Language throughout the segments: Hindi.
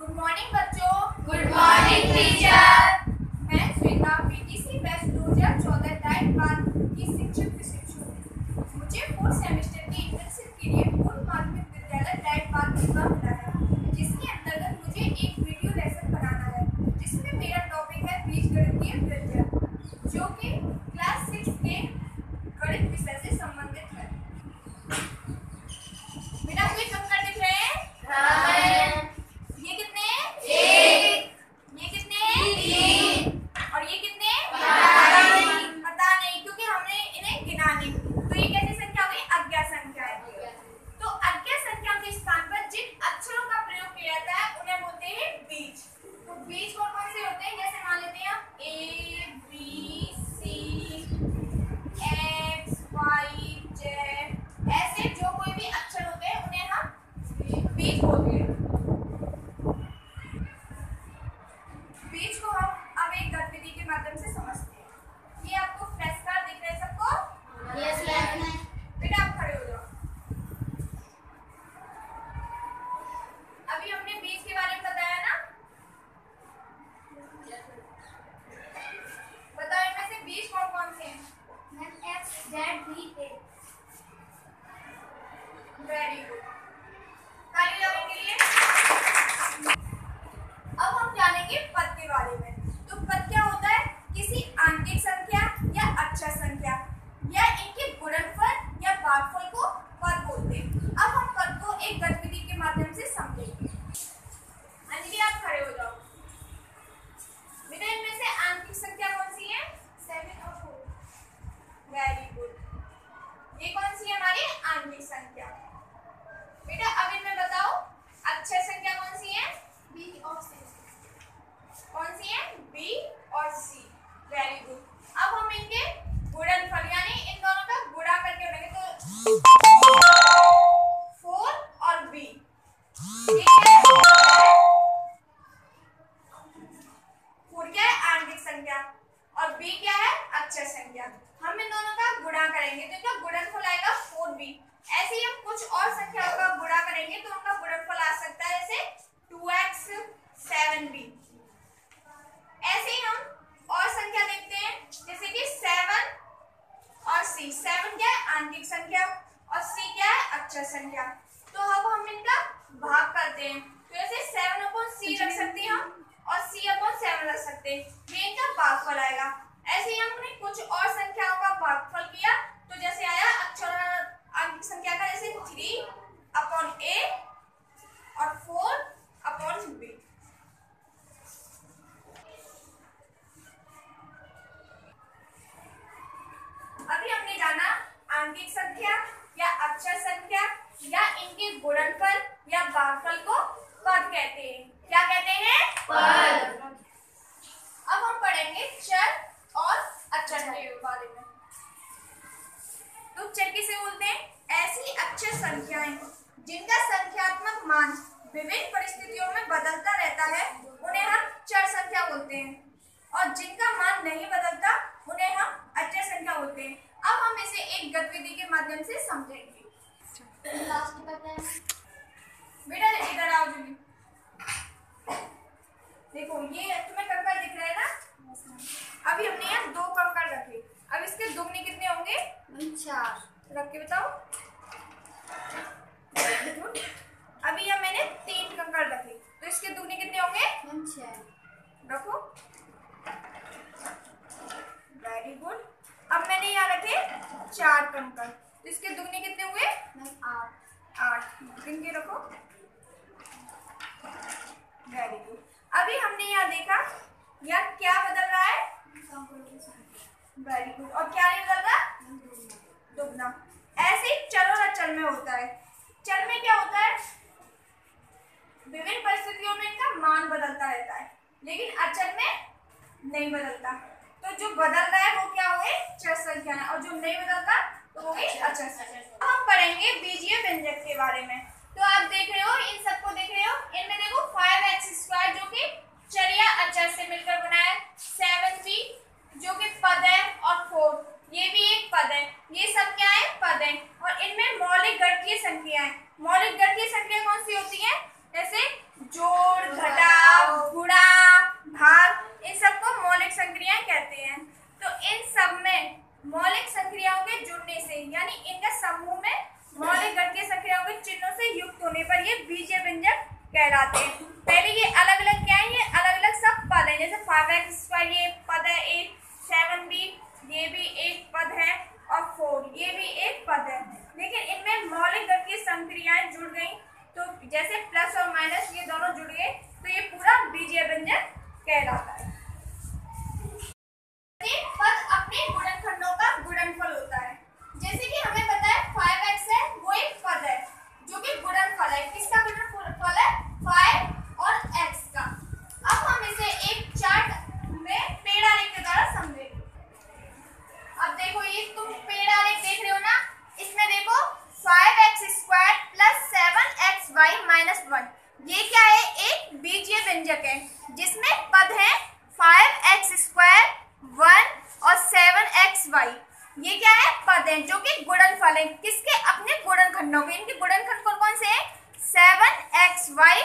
गुड मॉर्निंग बच्चों। Good morning teacher. मैं श्वेता पीटीसी बैच 2014 टाइप 5 की शिक्षक प्रशिक्षु हूँ। मुझे 4th सेमेस्टर की इंटर्नशिप के लिए पूर्व माध्यमिक विद्यालय टाइप 5 मौका मिला है, जिसके अंतर्गत मुझे एक वीडियो लेसन बनाना है, जिसमें मेरा टॉपिक है बीजगणितीय व्यंजक, जो कि क्लास 6 के गणित विषय से संबंधित है। बेटा आपको कंकर दिख रहे हैं? हाँ। ये कितने हैं? 1, ये कितने हैं? 3 और ये कितने हैं? 5। पता नहीं, क्योंकि हमने इन्हें गिना नहीं। तो ये कैसी संख्या हुई? अज्ञात संख्या है। तो अज्ञात संख्या के स्थान पर जिन अक्षरों का प्रयोग किया जाता है उन्हें बोलते हैं बीज। तो बीज कौन कौन से होते हैं? जैसे मान लेते हैं हम A B C X Y Z, ऐसे जो कोई भी अक्षर होते हैं उन्हें हम बीज बोलते हैं। बीज को हम अब एक गतिविधि के माध्यम से समझते हैं। ये आपको फ्लैश कार्ड दिख रहे हैं सबको? Yes ma'am. बेटा आप खड़े हो जाओ। अभी हमने बीज के बारे में बताया ना? बताओ इनमें से बीज कौन कौन से हैं? Ma'am X Z B A. Very good. ताली लगाने के लिए। अब हम जानेंगे पद के बारे में। तो पद क्या होता है? किसी आंशिक संख्या या अक्षर संख्या या इनके गुणनफल या भागफल को पद बोलते हैं। अब हम पद को एक गतिविधि के माध्यम से समझेंगे। अंजलि आप खड़े हो जाओ। बेटा इनमें से आंशिक संख्या कौन सी है? 7 और 4। Very good. ये कौन सी है हमारी आंशिक संख्या? बेटा अब इनमें बताओ अक्षर संख्या कौन सी है? बी और सी। कौन सी है? बी और सी। Very good. अब हम इनके गुणनफल यानी इन दोनों का गुणा करके बनाएंगे। तो 4 और बी, ठीक है? 4 क्या है? आंशिक संख्या और बी क्या है? अक्षर संख्या। हम इन दोनों का गुणा करेंगे तो इनका गुणनफल आएगा 4b। ऐसे ही हम कुछ और संख्याओं का गुणा करेंगे तो उनका गुणनफल आ सकता है, जैसे 2x 7b। ऐसे ही हम और संख्या देखते हैं, जैसे कि 7 और c। 7 क्या है? आंशिक संख्या और c क्या है? अक्षर संख्या। तो अब हम इनका भाग करते हैं, तो जैसे 7/c रख सकते हैं हम और c/7 रख सकते हैं। ये इनका भागफल आएगा। ऐसे ही हमने कुछ और संख्याओं का भागफल किया तो जैसे आया अक्षर आंशिक संख्या का, जैसे 3/a और 4/b। अभी हमने जाना आंशिक संख्या या अक्षर संख्या या इनके गुणनफल या भागफल को पद कहते हैं। क्या कहते हैं? पद। अब हम पढ़ेंगे चर और अचर के बारे में। तो चर किसे बोलते हैं? ऐसी अक्षर संख्याएं जिनका संख्यात्मक मान विभिन्न परिस्थितियों में बदलता रहता है उन्हें हम चर संख्या बोलते हैं, और जिनका मान नहीं बदलता उन्हें हम अचर संख्या बोलते हैं। अब हम इसे एक गतिविधि के माध्यम से समझेंगे। बेटा इधर आओ जल्दी। देखो ये तुम्हें कंकर दिख रहा है ना? अभी हमने यहाँ 2 कंकर रखे। अब इसके दुगने कितने होंगे? 4। रख के बताओ। अभी यहाँ मैंने 3 कंकर रखे, तो इसके दुगने कितने होंगे? 6। रखो। Very good. अब मैंने यहाँ रखे 4 कंकर, तो इसके दुगने कितने हुए? 8। गिन रखो। Very good. अभी हमने यहाँ देखा यहाँ क्या बदल रहा है? Very good. और क्या नहीं बदल रहा? दुगना। ऐसे ही चर और अचर में होता है। चर में क्या होता है? विभिन्न परिस्थितियों में इनका मान बदलता रहता है, लेकिन अचर में नहीं बदलता। तो जो बदल रहा है वो क्या हुए? चर संख्या, और जो नहीं बदलता तो वो अचर संख्या। हम पढ़ेंगे बीजीय व्यंजक के बारे में। तो आप देख रहे हो, इन सबको देख रहे हो, इनमें देखो 5x² जो कि चर या अचर से मिलकर बना है, 7b जो कि पद है, और 4 ये भी एक पद है। ये सब क्या है? पद है। और इनमें मौलिक गणितीय संख्याएं। मौलिक गणितीय संख्या कौन सी होती है? जैसे जोड़, घटाव, व्यंजक है जिसमें पद है 5x² 1 और 7xy। ये क्या है? पद है जो कि गुणनफल है किसके? अपने गुणनखंडों के। इनके गुणनखंड कौन से हैं? 7xy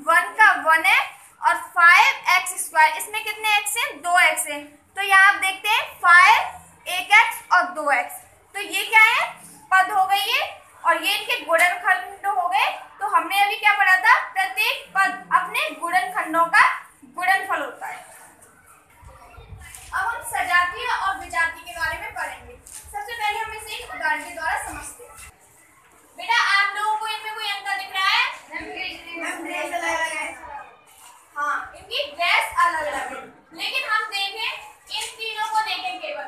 1 का 1 है और 5x²। इसमें कितने x हैं? 2x है। तो यहाँ आप देखते हैं 5 एक x और 2x। तो ये क्या है? पद हो गई है और ये इनके गुणनखंड हो गए। तो हमने अभी क्या पढ़ा था? प्रत्येक पद अपने गुणनखंडों का गुणनफल होता है। अब हम सजातीय और विजातीय के बारे में पढ़ेंगे। सबसे पहले हम इसे एक उदाहरण के द्वारा समझते हैं। बेटा आप लोगों को इनमें कोई अंतर दिख रहा है? हाँ, इनकी ड्रेस अलग अलग है, लेकिन हम देखें इन तीनों को देखें केवल,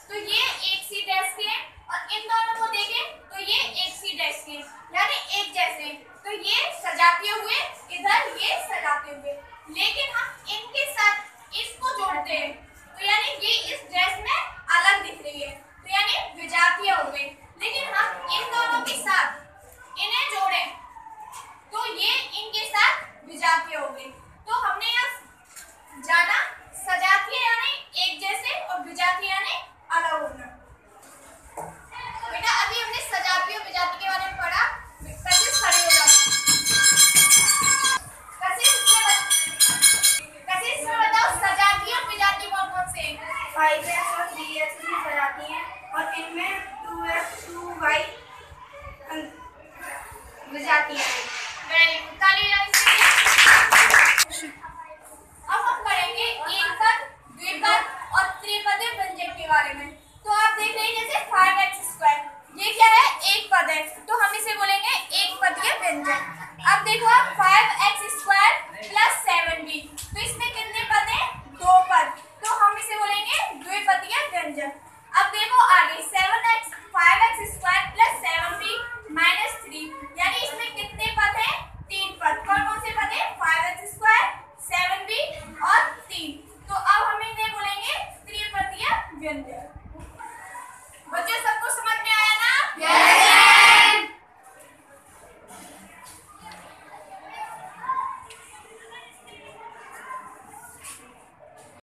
तो ये एक सी ड्रेस के हैं और इन दोनों को देखें तो ये एक सी ड्रेस के हैं, यानी एक जैसे। तो ये सजातीय हुए, इधर ये सजातीय हुए, लेकिन हम इनके साथ इसको जोड़ते हैं तो यानी ये इस ड्रेस में अलग दिख रही है, तो यानी विजातीय हो गई। लेकिन हम इन दोनों के साथ इन्हें जोड़ें तो ये इनके साथ विजातीय हो गई।